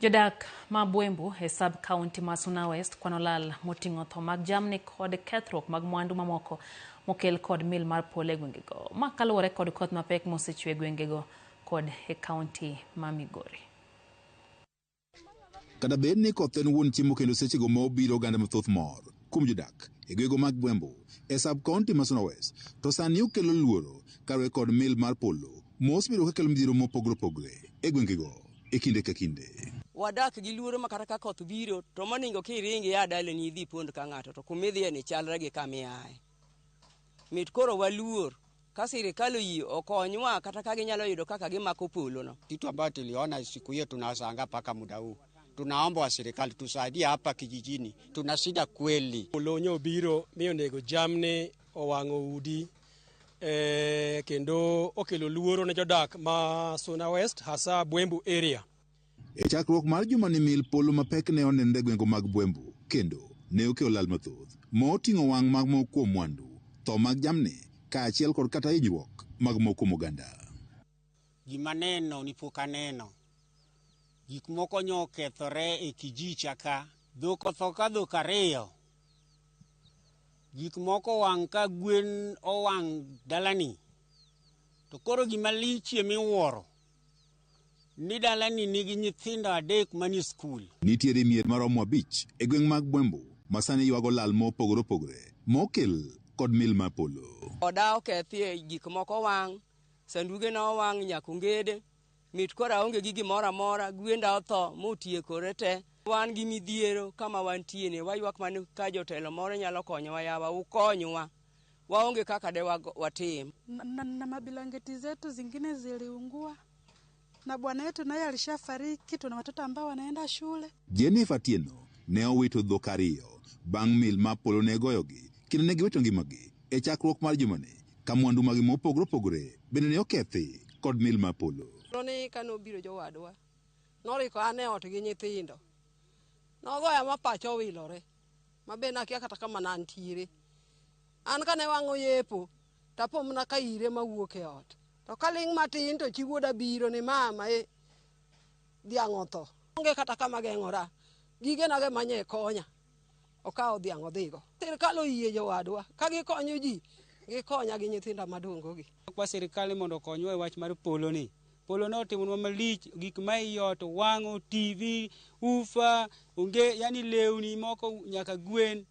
Jodak ma Bwembu e sub-county ma Suna West kwano lal moting'o tho mag jamni kod kethruok mag mwandu mamoko mokel kod mil mar polo e gwengego. Ma kaluwore kod koth mapek mosechwe e gwengego kod e kaunti ma Migori. Kada bed ni koth en wuon chiemo kendo sechego ma obiro oganda mathoth mor kuom jodak e gwego mag Bwembu e sub-county ma Suna West, to sani okelo luoro kaluwore kod mil mar polo mosebedo kakelo midhiero mopogore opogore e gwengego e kinde ka kinde. Wadak gi luoro makata ka koth biro to moningo kiringi ya daleni idhi pond ka ng'ato to kumidhie ni chalre gi kamiaye. Mit koro waluor ka sirikali oyie okonywa kata ka ginyalo yudo kaka gimako polo no. Kitu ambacho tuliona siku hiyo tunashangaa paka muda huu. Tunaomba wa serikali tusaidie hapa kijijini. Tuna shida kweli. Polonyo biro miyo nego jamni owang'o udi kendo okelo luoro ne jodak ma Suna West hasa Bwembu area. E chakruok mar juma ni mil polo mapek ne onende gwengo mag Bwembu kendo ne okelo lal mathoth moting'o wang' mag moko kuom mwandu, tho mag jamni kaachiel kod kata hinyruok mag moko kuom oganda. Gima neno ni pok aneno. Gik moko nyokethore e kijicha ka. Dhok otho ka dhok ariyo. Gik moko wang' ka gwen owang' dalani. To koro gima lichie miwuoro ni dalani nigi nyithindo adek mani skul. Nitiere mier maromo 5 e gweng' mag Bwembu masani ywago lal mopogore opogore mokel kod mil mar polo. Oda okethie gik moko wang', sanduge no wang' nyakungede, mit kora onge gi gimoro amora, gwenda otho motiekore te. Wan gi midhiero kama wantie ne waywak man ka jotelo moro nyalo konyowa yawa ukonywa. Waonge kaka de watim. Na mabilangeti zetu zingine ziliungua. Na bwana yetu naye alishafariki, tuna watoto ambao wanaenda shule. Jennifer Tieno ne owito dhok ariyo bang' mil mar polo ne goyogi kendo ne giwito ngimagi e chakruok mar jumani ka mwandu magi mopogore opogore bende ne okethi kod mil mar polo. Roni kano biro jowadwa. Noriko ane ot gi nyithindo. Nogoya ma pacho wilore. Mabe nakia kata kama nantiere. An kane wang'o yepo tapo mna ka ire mawuok e ot. To kaling matin to chi wuoda biro ni mama dhiang' otho. Onge kata kama geng'ora. Gige nage manye konya. Okawo dhiang' odhigo. Sirikal oyie jowadwa. Ka gikonyo ji, gikonya gi nyithinda madongo gi. Kwa serikali mondo okonywa e wach mar polo ni. Polo no otimonwa malich, gik ma iot, wang'o, TV, ufa, onge yani lewni moko nyaka gwen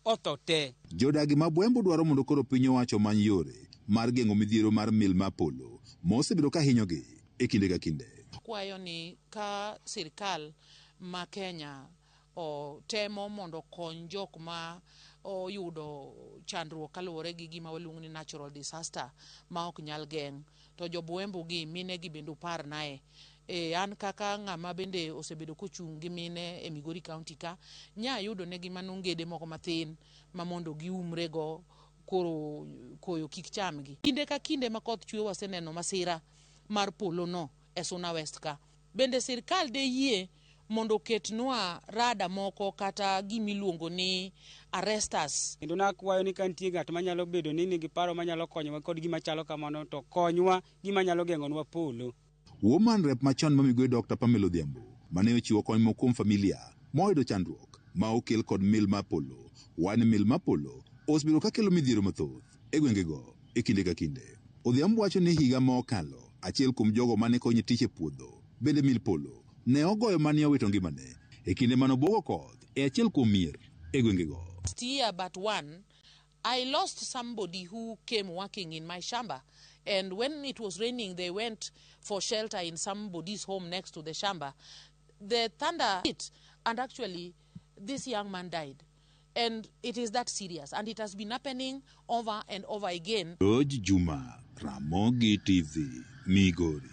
otho te. Jodagi ma Bwembu dwaro mondo koro piny owacho many yore mar geng'o midhiero mar mil mar polo mosebedo ka hinyogi e kinde ka kinde. Kwayo ni ka sirikal ma Kenya temo mondo kony jok ma oyudo chandruok kaluwore gi gima waluongo ni natural disaster ma ok nyal geng', to jo Bwembu gi mine gi bende upar nae. An kaka ng'ama bende osebedo kochung' gi mine e Migori County ka, nya yudo ne gima nongede moko mathin ma mondo giumre go koro koyo kik chamgi. Kinde ka kinde ma koth chwe waseneno masira mar polo no e Suna West ka. Bende sirikal de yie mondo ketnwa rada moko kata gimiluongo ni arresters. Kendo nakwayo ni kantie ng'at manyalo bedo ni nigi paro manyalo konyowa kod gima chalo kamano to konywa gima nyalo geng'onwa polo. Woman rep machon ma Migori Dr. Pamela Odhiambo mane ochiwo kony moko kuom familia moyudo chandruok ma okel kod mil mar polo. Wan mil mar polo osebedo ka kelo midhiero mathoth e gwengego e kinde ka kinde. Odhiambo wacho ni higa ma okalo achiel kuom jogo mane konyo tich e puodho bende mil polo ne ogoyo mane owito ngimane e kinde mano bogo koth e achiel kuom mier e gwengego. Last year but one, I lost somebody who came working in my shamba. And when it was raining, they went for shelter in somebody's home next to the shamba. The thunder hit, and actually, this young man died. And it is that serious, and it has been happening over and over again. George Juma, Ramogi TV, Migori.